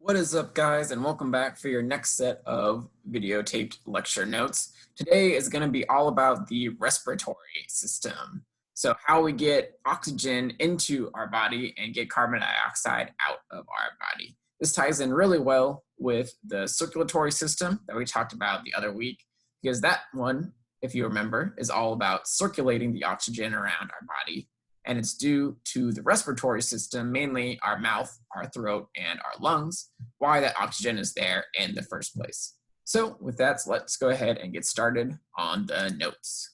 What is up, guys, and welcome back for your next set of videotaped lecture notes. Today is going to be all about the respiratory system. So how we get oxygen into our body and get carbon dioxide out of our body. This ties in really well with the circulatory system that we talked about the other week, because that one, if you remember, is all about circulating the oxygen around our body. And it's due to the respiratory system, mainly our mouth, our throat, and our lungs, why that oxygen is there in the first place. So with that, let's go ahead and get started on the notes.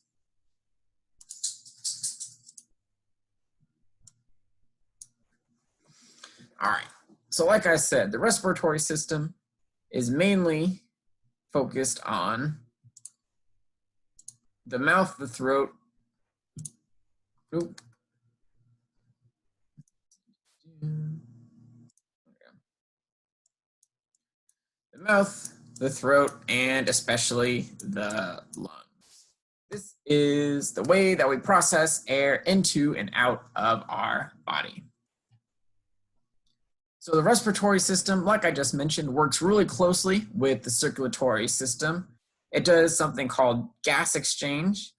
All right, so like I said, the respiratory system is mainly focused on the mouth, the throat, the mouth, the throat, and especially the lungs. This is the way that we process air into and out of our body. So the respiratory system, like I just mentioned, works really closely with the circulatory system. It does something called gas exchange,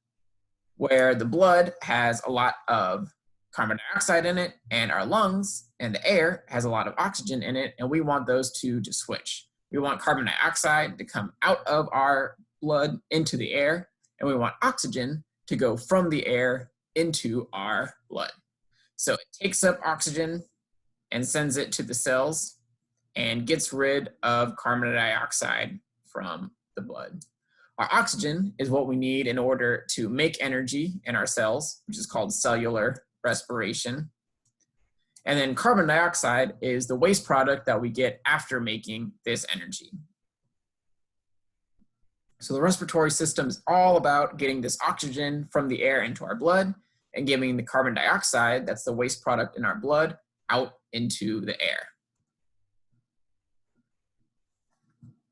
where the blood has a lot of carbon dioxide in it, and our lungs and the air has a lot of oxygen in it, and we want those two to switch. We want carbon dioxide to come out of our blood into the air, and we want oxygen to go from the air into our blood. So it takes up oxygen and sends it to the cells and gets rid of carbon dioxide from the blood. Our oxygen is what we need in order to make energy in our cells, which is called cellular respiration. And then carbon dioxide is the waste product that we get after making this energy. So the respiratory system is all about getting this oxygen from the air into our blood and giving the carbon dioxide, that's the waste product in our blood, out into the air.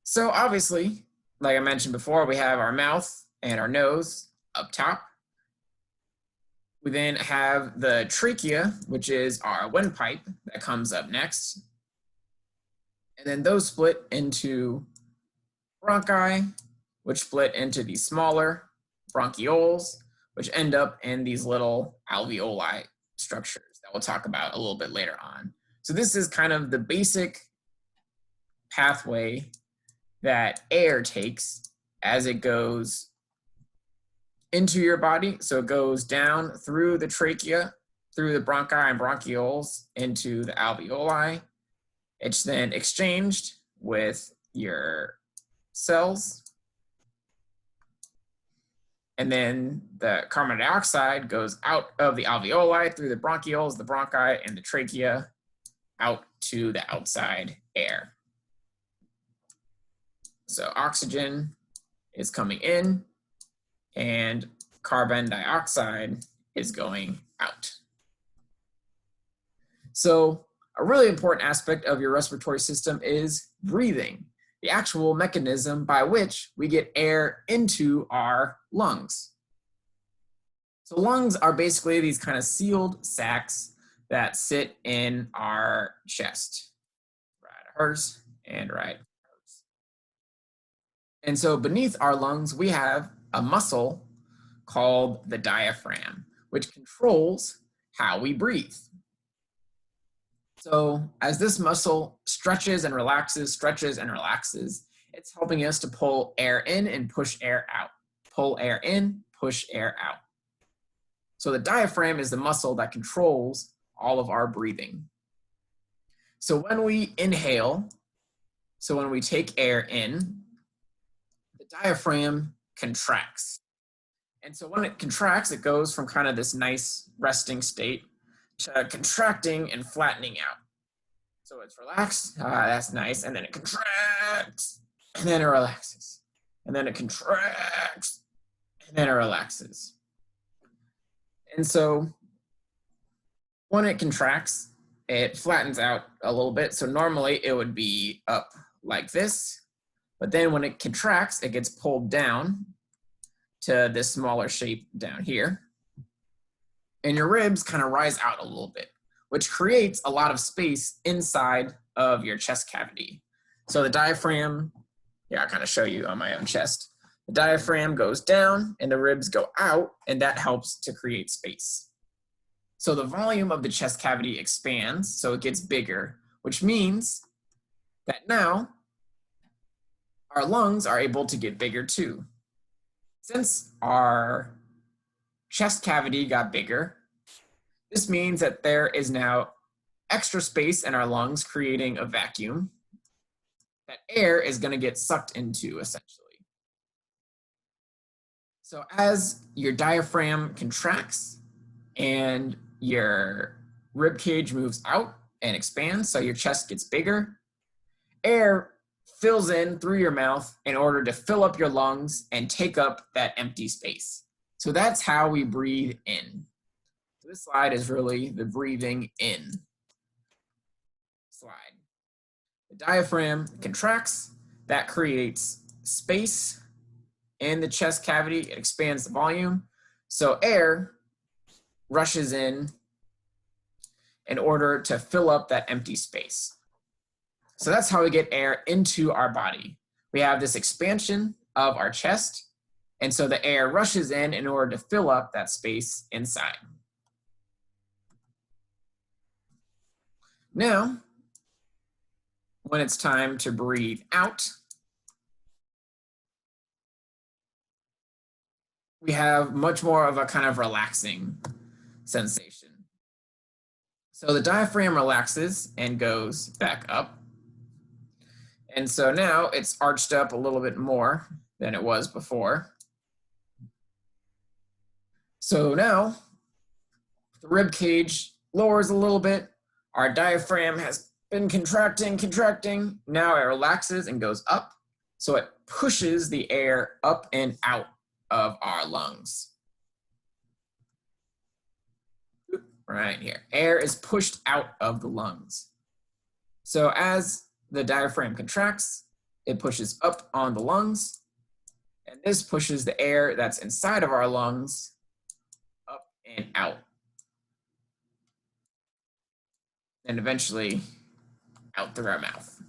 So obviously, like I mentioned before, we have our mouth and our nose up top. We then have the trachea, which is our windpipe that comes up next. And then those split into bronchi, which split into these smaller bronchioles, which end up in these little alveoli structures that we'll talk about a little bit later on. So this is kind of the basic pathway that air takes as it goes into your body. So it goes down through the trachea, through the bronchi and bronchioles into the alveoli. It's then exchanged with your cells. And then the carbon dioxide goes out of the alveoli through the bronchioles, the bronchi, and the trachea out to the outside air. So oxygen is coming in and carbon dioxide is going out. So a really important aspect of your respiratory system is breathing, the actual mechanism by which we get air into our lungs. So lungs are basically these kind of sealed sacs that sit in our chest, right at hers and right at hers. And so beneath our lungs, we have a muscle called the diaphragm, which controls how we breathe. So as this muscle stretches and relaxes, it's helping us to pull air in and push air out. Pull air in, push air out. So the diaphragm is the muscle that controls all of our breathing. So when we inhale, so when we take air in, the diaphragm contracts. And so when it contracts, it goes from kind of this nice resting state to contracting and flattening out. So it's relaxed, that's nice, and then it contracts, and then it relaxes. And then it contracts, and then it relaxes. And so when it contracts, it flattens out a little bit. So normally it would be up like this, but then when it contracts, it gets pulled down to this smaller shape down here. And your ribs kind of rise out a little bit, which creates a lot of space inside of your chest cavity. So the diaphragm, yeah, I'll kind of show you on my own chest. The diaphragm goes down and the ribs go out, and that helps to create space. So the volume of the chest cavity expands, so it gets bigger, which means that now our lungs are able to get bigger too. Since our chest cavity got bigger, this means that there is now extra space in our lungs, creating a vacuum that air is going to get sucked into, essentially. So as your diaphragm contracts and your rib cage moves out and expands, so your chest gets bigger, air fills in through your mouth in order to fill up your lungs and take up that empty space. So that's how we breathe in. So this slide is really the breathing in slide. The diaphragm contracts, that creates space in the chest cavity, it expands the volume, so air rushes in order to fill up that empty space. So that's how we get air into our body. We have this expansion of our chest, and so the air rushes in order to fill up that space inside. Now, when it's time to breathe out, we have much more of a kind of relaxing sensation. So the diaphragm relaxes and goes back up. And so now it's arched up a little bit more than it was before. So now the rib cage lowers a little bit. Our diaphragm has been contracting. Now it relaxes and goes up. So it pushes the air up and out of our lungs. Right here. Air is pushed out of the lungs. So as the diaphragm contracts, it pushes up on the lungs, and this pushes the air that's inside of our lungs up and out. And eventually out through our mouth.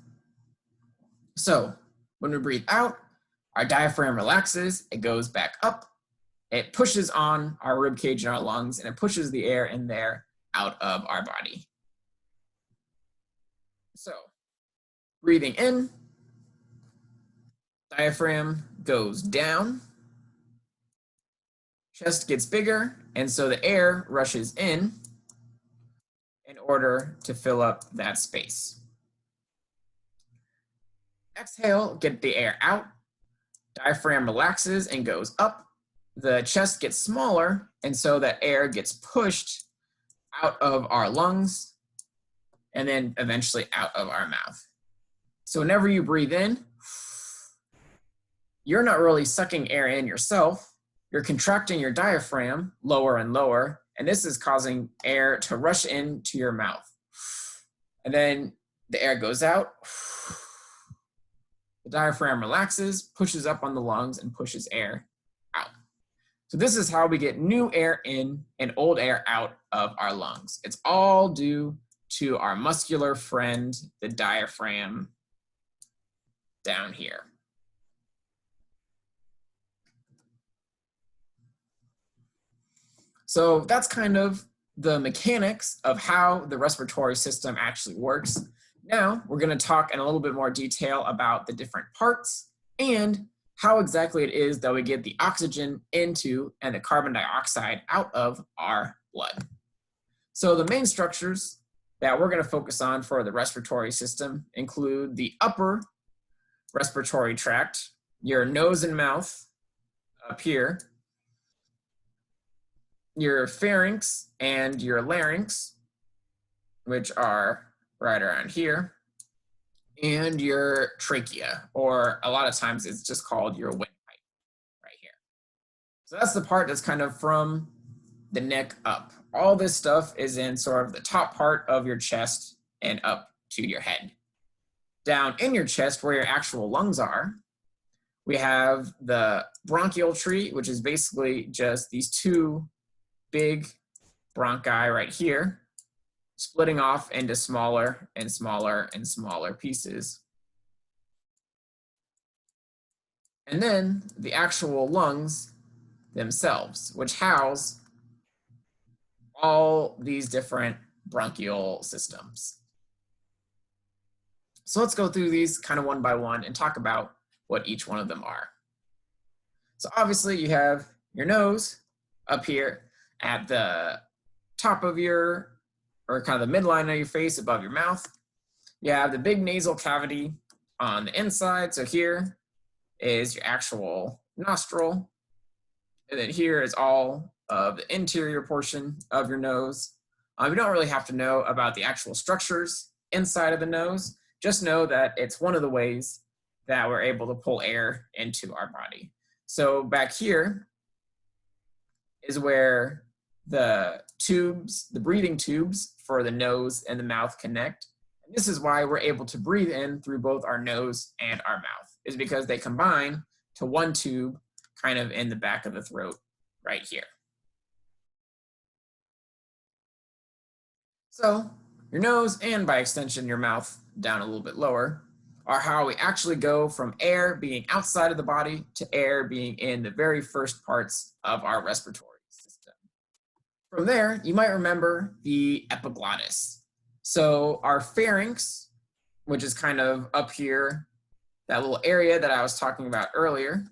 So when we breathe out, our diaphragm relaxes, it goes back up, it pushes on our rib cage and our lungs, and it pushes the air in there out of our body. So breathing in, diaphragm goes down, chest gets bigger, and so the air rushes in order to fill up that space. Exhale, get the air out. Diaphragm relaxes and goes up. The chest gets smaller, and so that air gets pushed out of our lungs and then eventually out of our mouth. So whenever you breathe in, you're not really sucking air in yourself. You're contracting your diaphragm lower and lower, and this is causing air to rush into your mouth. And then the air goes out. The diaphragm relaxes, pushes up on the lungs, and pushes air out. So this is how we get new air in and old air out of our lungs. It's all due to our muscular friend, the diaphragm, down here. So that's kind of the mechanics of how the respiratory system actually works. Now we're going to talk in a little bit more detail about the different parts and how exactly it is that we get the oxygen into and the carbon dioxide out of our blood. So the main structures that we're going to focus on for the respiratory system include the upper respiratory tract, your nose and mouth up here, your pharynx and your larynx, which are right around here, and your trachea, or a lot of times it's just called your windpipe right here. So that's the part that's kind of from the neck up. All this stuff is in sort of the top part of your chest and up to your head. Down in your chest, where your actual lungs are, we have the bronchial tree, which is basically just these two big bronchi right here. splitting off into smaller and smaller and smaller pieces. And then the actual lungs themselves, which house all these different bronchial systems. So let's go through these kind of one by one and talk about what each one of them are. So obviously you have your nose up here at the top of your, or kind of the midline of your face above your mouth. You have the big nasal cavity on the inside. So here is your actual nostril. And then here is all of the interior portion of your nose. You don't really have to know about the actual structures inside of the nose. Just know that it's one of the ways that we're able to pull air into our body. So back here is where the tubes, the breathing tubes for the nose and the mouth connect. And this is why we're able to breathe in through both our nose and our mouth, is because they combine to one tube kind of in the back of the throat right here. So your nose, and by extension your mouth down a little bit lower, are how we actually go from air being outside of the body to air being in the very first parts of our respiratory system. From there, you might remember the epiglottis. So our pharynx, which is kind of up here, that little area that I was talking about earlier.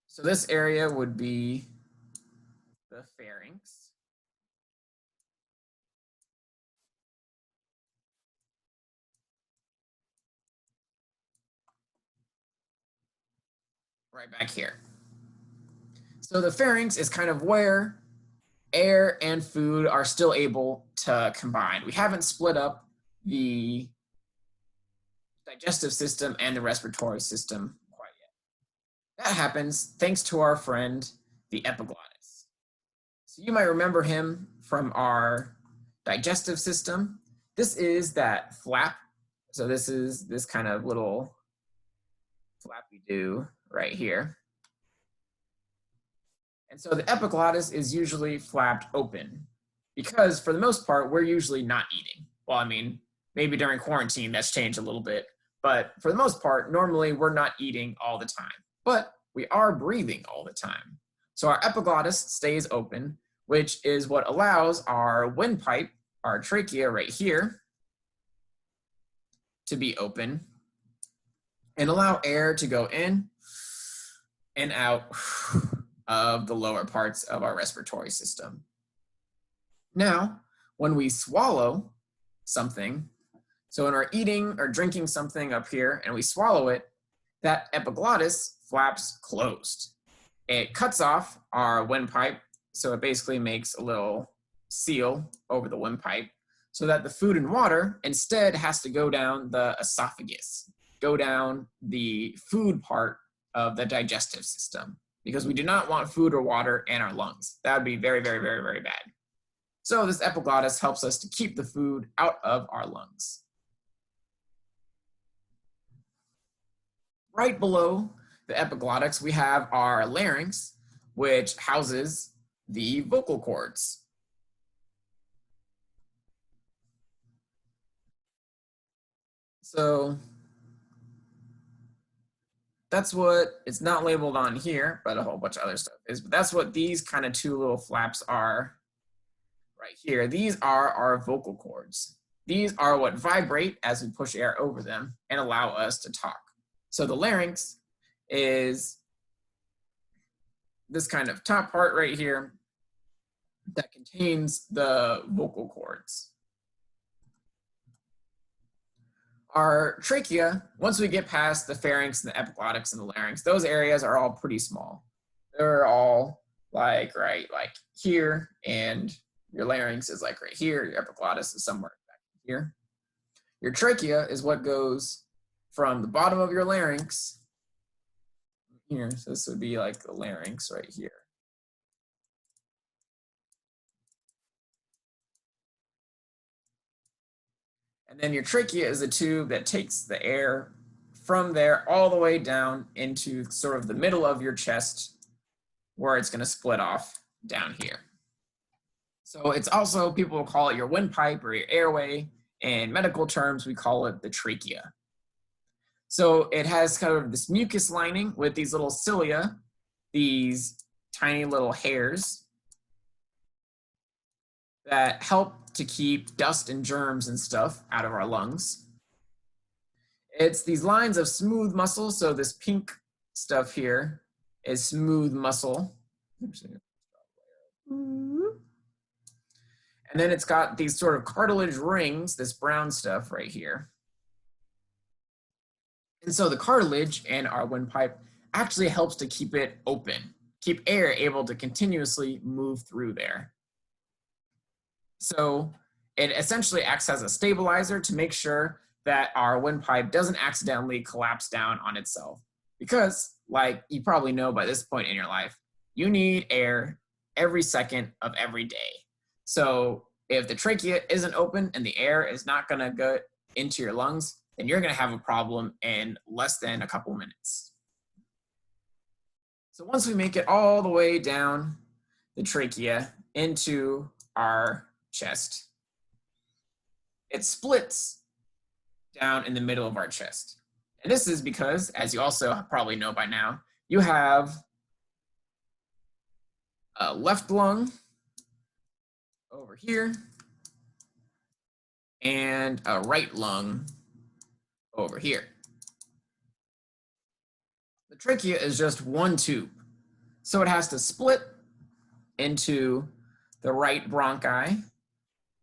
So this area would be the pharynx. Right back here. So the pharynx is kind of where air and food are still able to combine. We haven't split up the digestive system and the respiratory system quite yet. That happens thanks to our friend, the epiglottis. So you might remember him from our digestive system. This is that flap. So this is this kind of little flap we do right here. And so the epiglottis is usually flapped open because for the most part, we're usually not eating. Well, I mean, maybe during quarantine that's changed a little bit, but for the most part, normally we're not eating all the time, but we are breathing all the time. So our epiglottis stays open, which is what allows our windpipe, our trachea right here, to be open and allow air to go in and out of the lower parts of our respiratory system. Now, when we swallow something, so when we're eating or drinking something up here and we swallow it, that epiglottis flaps closed. It cuts off our windpipe, so it basically makes a little seal over the windpipe so that the food and water instead has to go down the esophagus, go down the food part of the digestive system, because we do not want food or water in our lungs. That would be very, very, very, very bad. So this epiglottis helps us to keep the food out of our lungs. Right below the epiglottis, we have our larynx, which houses the vocal cords. So that's what, it's not labeled on here, but a whole bunch of other stuff is, but that's what these kind of two little flaps are right here. These are our vocal cords. These are what vibrate as we push air over them and allow us to talk. So the larynx is this kind of top part right here that contains the vocal cords. Our trachea, once we get past the pharynx and the epiglottis and the larynx, those areas are all pretty small. They're all like here, and your larynx is like right here, your epiglottis is somewhere back here. Your trachea is what goes from the bottom of your larynx here, so this would be like the larynx right here. And then your trachea is a tube that takes the air from there all the way down into sort of the middle of your chest, where it's going to split off down here. So it's also, people will call it your windpipe or your airway. In medical terms, we call it the trachea. So it has kind of this mucus lining with these little cilia, these tiny little hairs that help to keep dust and germs and stuff out of our lungs. It's these lines of smooth muscle. So this pink stuff here is smooth muscle. And then it's got these sort of cartilage rings, this brown stuff right here. And so the cartilage in our windpipe actually helps to keep it open, keep air able to continuously move through there. So it essentially acts as a stabilizer to make sure that our windpipe doesn't accidentally collapse down on itself. Because, like you probably know by this point in your life, you need air every second of every day. So if the trachea isn't open and the air is not going to go into your lungs, then you're going to have a problem in less than a couple minutes. So once we make it all the way down the trachea into our chest, it splits down in the middle of our chest. And this is because, as you also probably know by now, you have a left lung over here and a right lung over here. The trachea is just one tube, so it has to split into the right bronchi,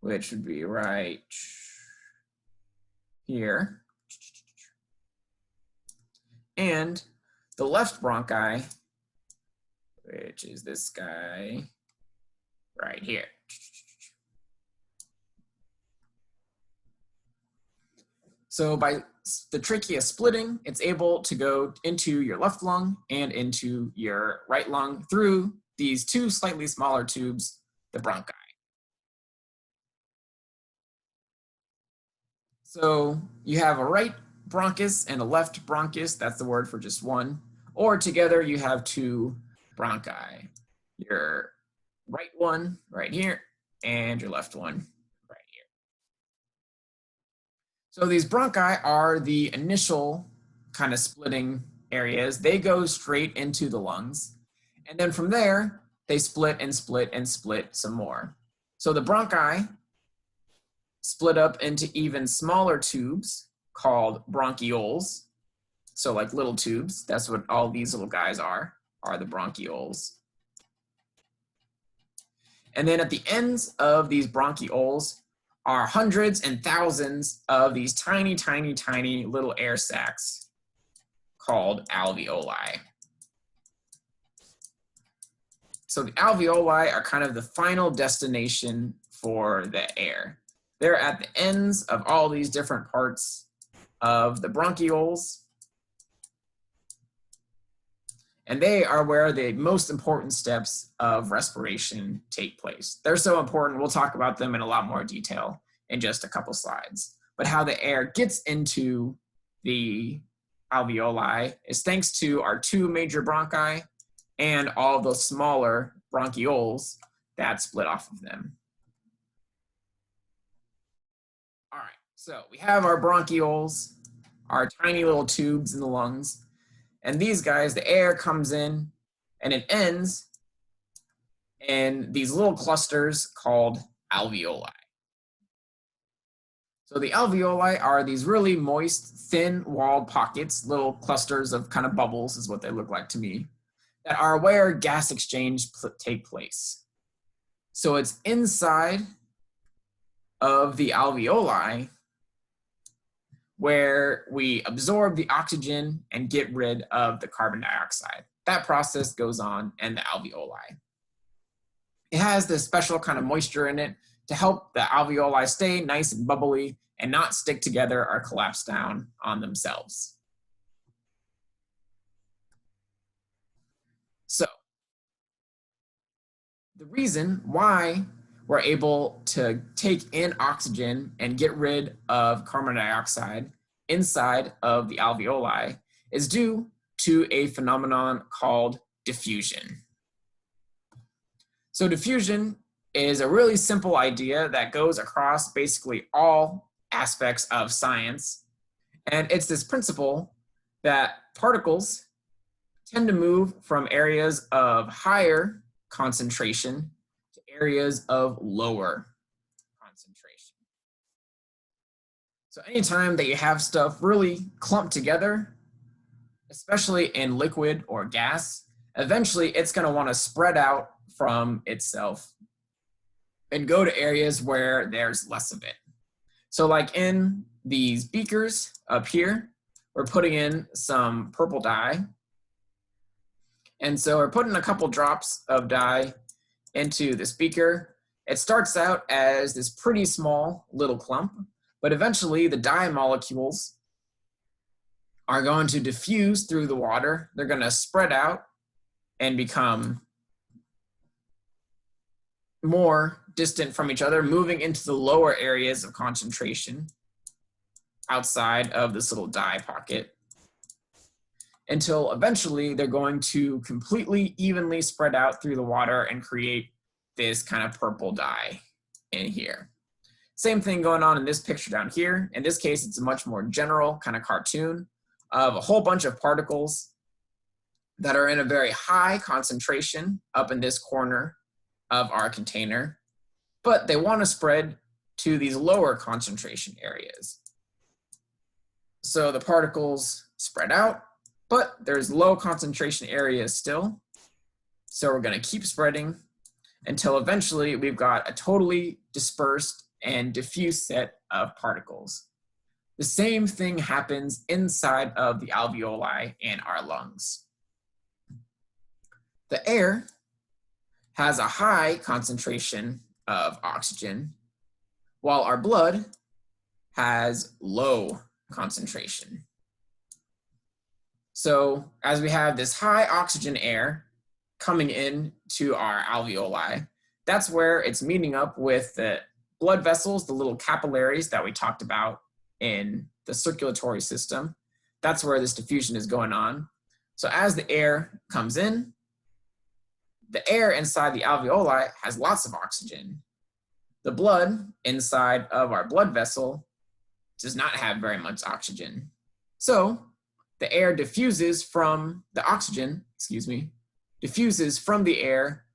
which would be right here, and the left bronchi, which is this guy right here. So by the trachea splitting, it's able to go into your left lung and into your right lung through these two slightly smaller tubes, the bronchi. So you have a right bronchus and a left bronchus, that's the word for just one, or together you have two bronchi. Your right one right here and your left one right here. So these bronchi are the initial kind of splitting areas. They go straight into the lungs. And then from there, they split and split and split some more. So the bronchi split up into even smaller tubes called bronchioles. So like little tubes, that's what all these little guys are the bronchioles. And then at the ends of these bronchioles are hundreds and thousands of these tiny, tiny, tiny little air sacs called alveoli. So the alveoli are kind of the final destination for the air. They're at the ends of all these different parts of the bronchioles. And they are where the most important steps of respiration take place. They're so important, we'll talk about them in a lot more detail in just a couple slides. But how the air gets into the alveoli is thanks to our two major bronchi and all those smaller bronchioles that split off of them. All right, so we have our bronchioles, our tiny little tubes in the lungs. And these guys, the air comes in and it ends in these little clusters called alveoli. So the alveoli are these really moist, thin-walled pockets, little clusters of kind of bubbles is what they look like to me, that are where gas exchange take place. So it's inside of the alveoli where we absorb the oxygen and get rid of the carbon dioxide. That process goes on in the alveoli. It has this special kind of moisture in it to help the alveoli stay nice and bubbly and not stick together or collapse down on themselves. So, the reason why we're able to take in oxygen and get rid of carbon dioxide inside of the alveoli is due to a phenomenon called diffusion. So diffusion is a really simple idea that goes across basically all aspects of science. And it's this principle that particles tend to move from areas of higher concentration to areas of lower concentration. So anytime that you have stuff really clumped together, especially in liquid or gas, eventually it's going to want to spread out from itself and go to areas where there's less of it. So like in these beakers up here, we're putting in some purple dye. And so we're putting a couple drops of dye into this beaker. It starts out as this pretty small little clump, but eventually the dye molecules are going to diffuse through the water. They're going to spread out and become more distant from each other, moving into the lower areas of concentration outside of this little dye pocket, until eventually they're going to completely evenly spread out through the water and create this kind of purple dye in here. Same thing going on in this picture down here. In this case, it's a much more general kind of cartoon of a whole bunch of particles that are in a very high concentration up in this corner of our container, but they want to spread to these lower concentration areas. So the particles spread out, but there's low concentration areas still. So we're going to keep spreading until eventually we've got a totally dispersed and diffuse set of particles. The same thing happens inside of the alveoli in our lungs. The air has a high concentration of oxygen, while our blood has low concentration. So as we have this high oxygen air coming in to our alveoli, that's where it's meeting up with the blood vessels, the little capillaries that we talked about in the circulatory system. That's where this diffusion is going on. So as the air comes in, the air inside the alveoli has lots of oxygen. The blood inside of our blood vessel does not have very much oxygen. So the air diffuses from the oxygen, diffuses from the air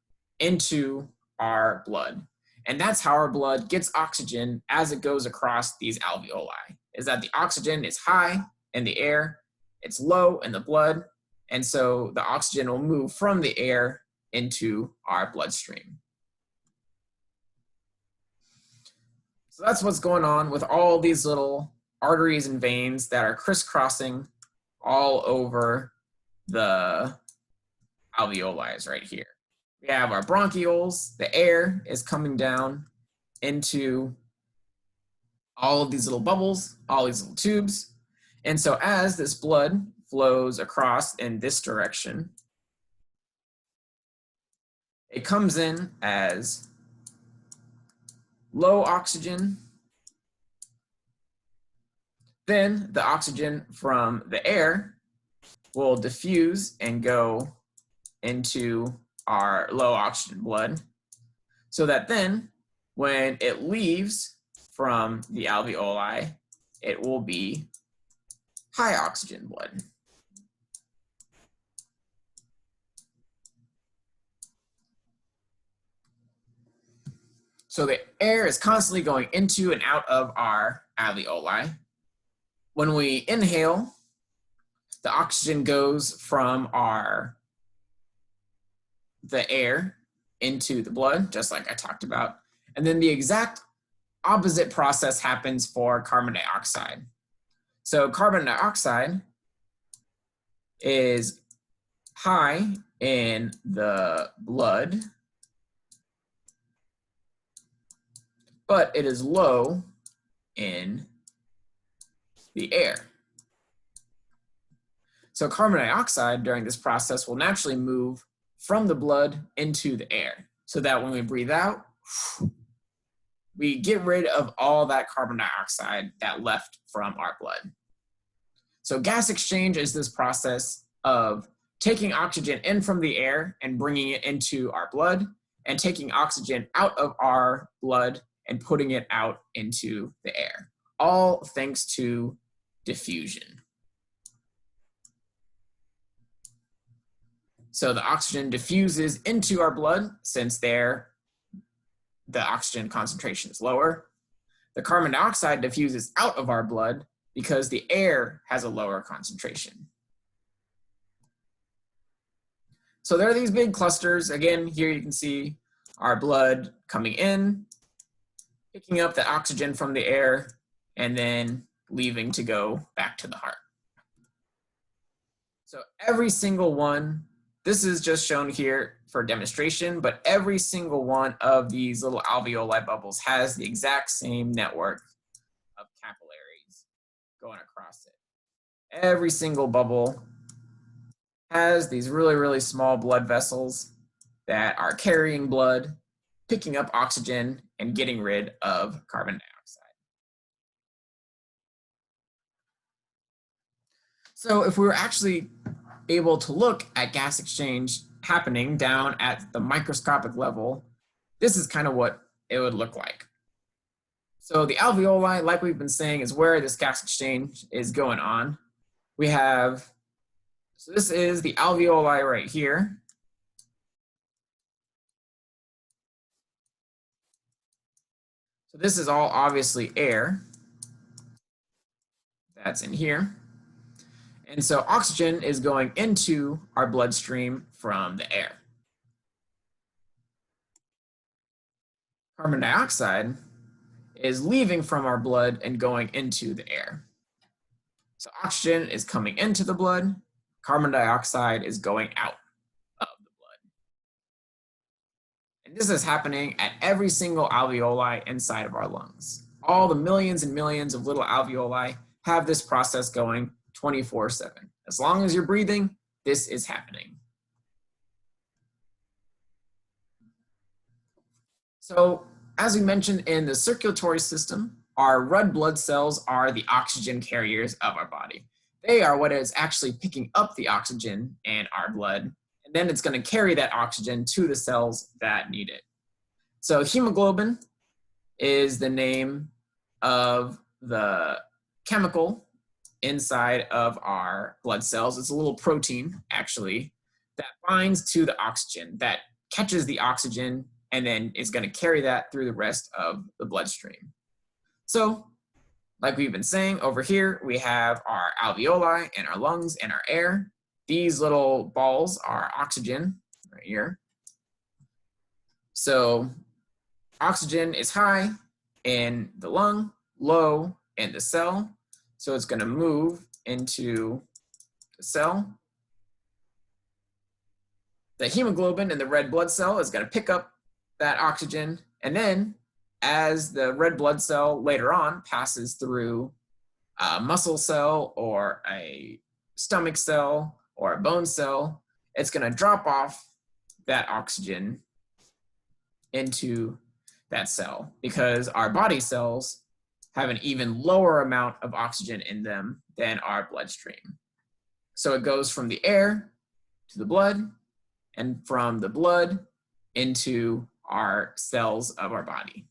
into our blood. And that's how our blood gets oxygen as it goes across these alveoli, is that the oxygen is high in the air, it's low in the blood, and so the oxygen will move from the air into our bloodstream. So that's what's going on with all these little arteries and veins that are crisscrossing all over the alveoli right here. We have our bronchioles. The air is coming down into all of these little bubbles, all these little tubes. And so as this blood flows across in this direction, it comes in as low oxygen. Then the oxygen from the air will diffuse and go into our low oxygen blood, so that then when it leaves from the alveoli, it will be high oxygen blood. So the air is constantly going into and out of our alveoli. When we inhale, the oxygen goes from the air into the blood, just like I talked about. And then the exact opposite process happens for carbon dioxide. So carbon dioxide is high in the blood, but it is low in the air. So carbon dioxide during this process will naturally move from the blood into the air, so that when we breathe out, we get rid of all that carbon dioxide that left from our blood. So gas exchange is this process of taking oxygen in from the air and bringing it into our blood, and taking oxygen out of our blood and putting it out into the air, all thanks to diffusion. So the oxygen diffuses into our blood since there the oxygen concentration is lower. The carbon dioxide diffuses out of our blood because the air has a lower concentration. So there are these big clusters. Again, here you can see our blood coming in, picking up the oxygen from the air, and then leaving to go back to the heart. So every single one, this is just shown here for demonstration, but every single one of these little alveoli bubbles has the exact same network of capillaries going across it. Every single bubble has these really, really small blood vessels that are carrying blood, picking up oxygen, and getting rid of carbon dioxide. So if we were actually able to look at gas exchange happening down at the microscopic level, this is kind of what it would look like. So the alveoli, like we've been saying, is where this gas exchange is going on. We have, so this is the alveoli right here. So this is all obviously air that's in here. And so oxygen is going into our bloodstream from the air. Carbon dioxide is leaving from our blood and going into the air. So oxygen is coming into the blood, carbon dioxide is going out of the blood. And this is happening at every single alveoli inside of our lungs. All the millions and millions of little alveoli have this process going 24/7. As long as you're breathing, this is happening. So, as we mentioned in the circulatory system, our red blood cells are the oxygen carriers of our body. They are what is actually picking up the oxygen in our blood, and then it's going to carry that oxygen to the cells that need it. So hemoglobin is the name of the chemical inside of our blood cells. It's a little protein, actually, that binds to the oxygen, that catches the oxygen, and then is going to carry that through the rest of the bloodstream. So, like we've been saying, over here, we have our alveoli and our lungs and our air. These little balls are oxygen right here. So, oxygen is high in the lung, low in the cell. So it's going to move into the cell. The hemoglobin in the red blood cell is going to pick up that oxygen, and then as the red blood cell later on passes through a muscle cell or a stomach cell or a bone cell, it's going to drop off that oxygen into that cell because our body cells have an even lower amount of oxygen in them than our bloodstream. So it goes from the air to the blood, and from the blood into our cells of our body.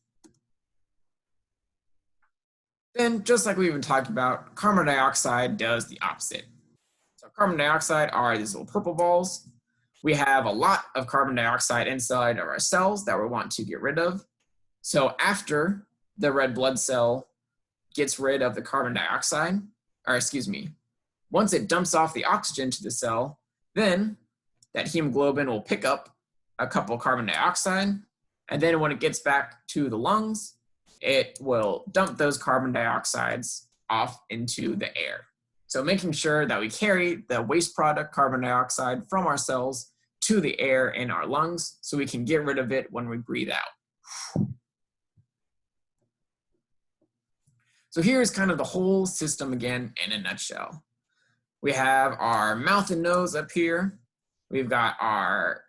Then, just like we've been talking about, carbon dioxide does the opposite. So carbon dioxide are these little purple balls. We have a lot of carbon dioxide inside of our cells that we want to get rid of. So after the red blood cell gets rid of the carbon dioxide, or excuse me, once it dumps off the oxygen to the cell, then that hemoglobin will pick up a couple carbon dioxide, and then when it gets back to the lungs, it will dump those carbon dioxides off into the air. So making sure that we carry the waste product carbon dioxide from our cells to the air in our lungs so we can get rid of it when we breathe out. So here's kind of the whole system again in a nutshell. We have our mouth and nose up here. We've got our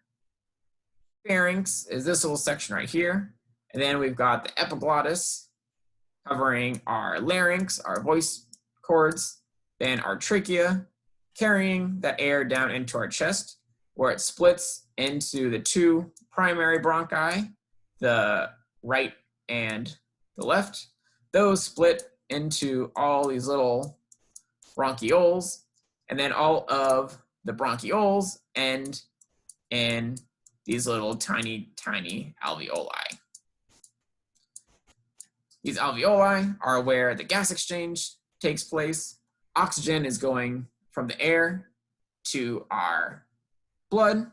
pharynx, is this little section right here. And then we've got the epiglottis covering our larynx, our voice cords, then our trachea carrying that air down into our chest where it splits into the two primary bronchi, the right and the left. Those split into all these little bronchioles, and then all of the bronchioles end in these little tiny, tiny alveoli. These alveoli are where the gas exchange takes place. Oxygen is going from the air to our blood.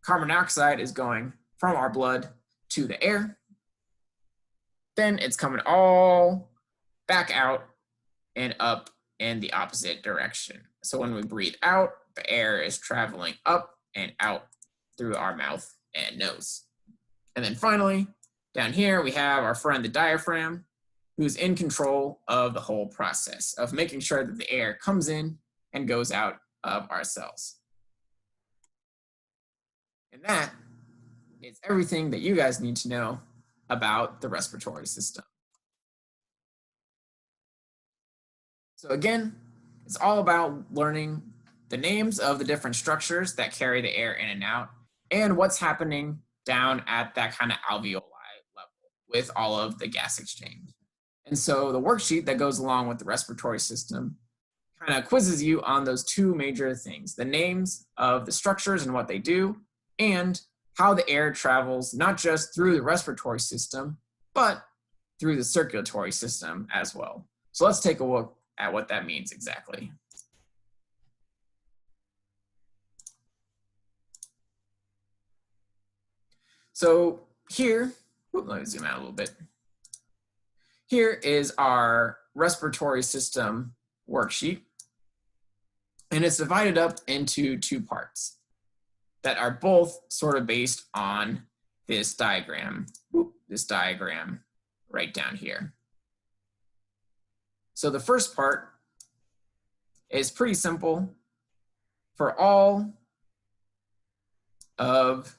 Carbon dioxide is going from our blood to the air. Then it's coming all back out and up in the opposite direction. So when we breathe out, the air is traveling up and out through our mouth and nose. And then finally, down here, we have our friend, the diaphragm, who's in control of the whole process of making sure that the air comes in and goes out of our cells. And that is everything that you guys need to know about the respiratory system. So again, it's all about learning the names of the different structures that carry the air in and out, and what's happening down at that kind of alveoli level with all of the gas exchange. And so the worksheet that goes along with the respiratory system kind of quizzes you on those two major things: the names of the structures and what they do, and how the air travels not just through the respiratory system, but through the circulatory system as well. So let's take a look at what that means exactly. So here, let me zoom out a little bit. Here is our respiratory system worksheet, and it's divided up into two parts that are both sort of based on this diagram right down here. So the first part is pretty simple. For all of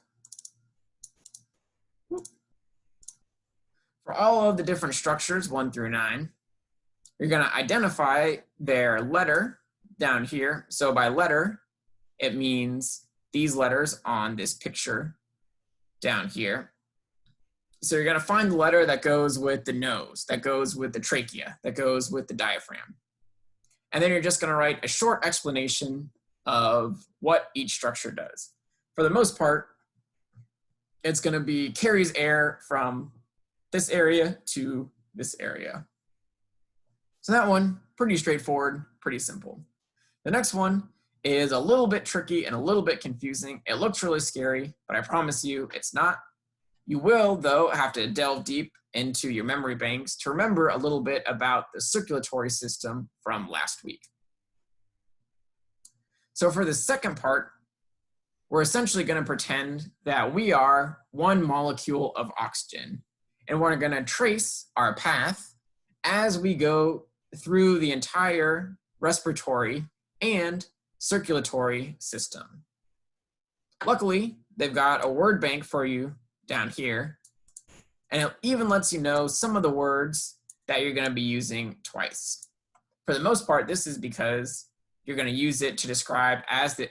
the different structures, 1 through 9, you're going to identify their letter down here. So by letter, it means these letters on this picture down here. So you're going to find the letter that goes with the nose, that goes with the trachea, that goes with the diaphragm. And then you're just going to write a short explanation of what each structure does. For the most part, it's going to be carries air from this area to this area. So that one, pretty straightforward, pretty simple. The next one is a little bit tricky and a little bit confusing. It looks really scary, but I promise you it's not. You will, though, have to delve deep into your memory banks to remember a little bit about the circulatory system from last week. So for the second part, we're essentially going to pretend that we are one molecule of oxygen, and we're going to trace our path as we go through the entire respiratory and circulatory system. Luckily, they've got a word bank for you down here, and it even lets you know some of the words that you're going to be using twice. For the most part, this is because you're going to use it to describe as the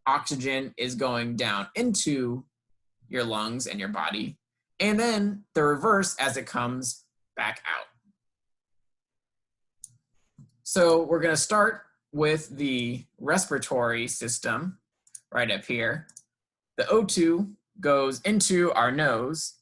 oxygen is going down into your lungs and your body, and then the reverse as it comes back out. So we're going to start with the respiratory system right up here. The O2 goes into our nose,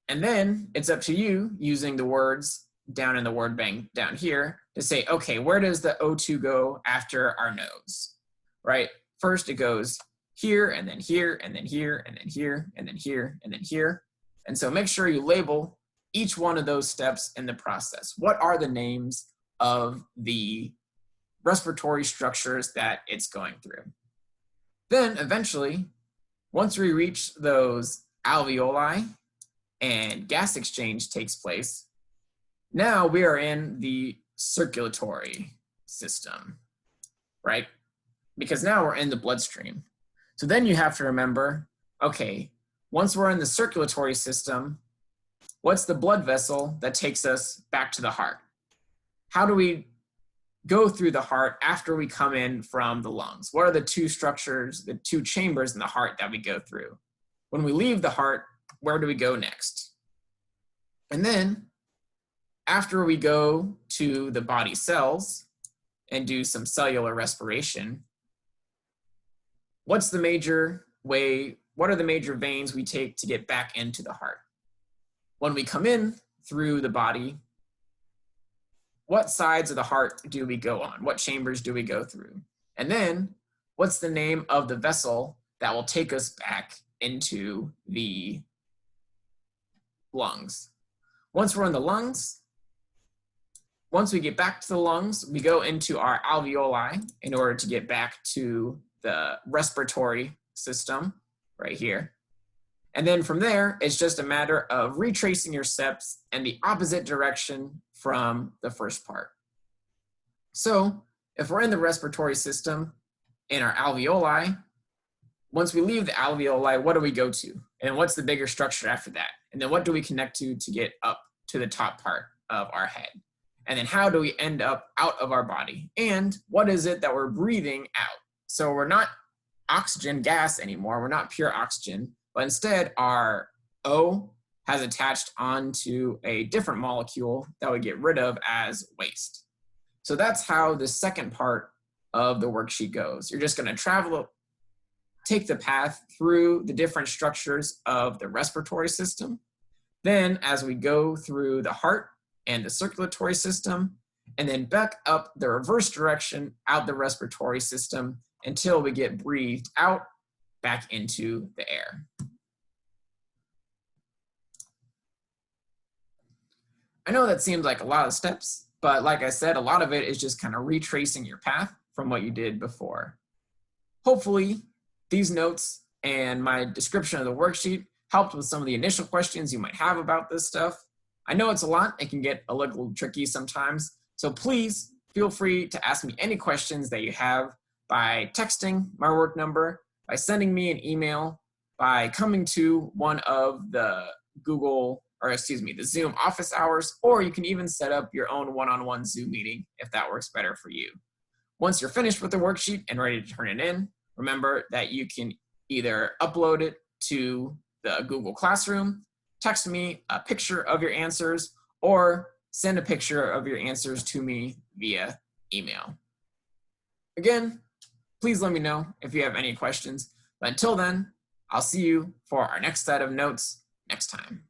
and then it's up to you using the words down in the word bank down here to say, okay, where does the O2 go after our nose, right? First it goes here, and then here, and then here, and then here, and then here, and then here. And so make sure you label each one of those steps in the process. What are the names of the respiratory structures that it's going through? Then eventually, once we reach those alveoli and gas exchange takes place, now we are in the circulatory system, right? Because now we're in the bloodstream. So then you have to remember, okay, once we're in the circulatory system, what's the blood vessel that takes us back to the heart? How do we go through the heart after we come in from the lungs? What are the two structures, the two chambers in the heart that we go through? When we leave the heart, where do we go next? And then after we go to the body cells and do some cellular respiration, what are the major veins we take to get back into the heart? When we come in through the body, what sides of the heart do we go on? What chambers do we go through? And then what's the name of the vessel that will take us back into the lungs? Once we're in the lungs, once we get back to the lungs, we go into our alveoli in order to get back to the respiratory system right here. And then from there, it's just a matter of retracing your steps in the opposite direction from the first part. So if we're in the respiratory system in our alveoli, once we leave the alveoli, what do we go to? And what's the bigger structure after that? And then what do we connect to get up to the top part of our head? And then how do we end up out of our body? And what is it that we're breathing out? So we're not oxygen gas anymore. We're not pure oxygen, but instead our O has attached onto a different molecule that we get rid of as waste. So that's how the second part of the worksheet goes. You're just going to take the path through the different structures of the respiratory system. Then as we go through the heart and the circulatory system, and then back up the reverse direction out the respiratory system until we get breathed out back into the air. I know that seems like a lot of steps, but like I said, a lot of it is just kind of retracing your path from what you did before. Hopefully, these notes and my description of the worksheet helped with some of the initial questions you might have about this stuff. I know it's a lot. It can get a little tricky sometimes. So please feel free to ask me any questions that you have by texting my work number, by sending me an email, by coming to one of the the Zoom office hours, or you can even set up your own one-on-one Zoom meeting if that works better for you. Once you're finished with the worksheet and ready to turn it in, remember that you can either upload it to the Google Classroom, text me a picture of your answers, or send a picture of your answers to me via email. Again, please let me know if you have any questions. But until then, I'll see you for our next set of notes next time.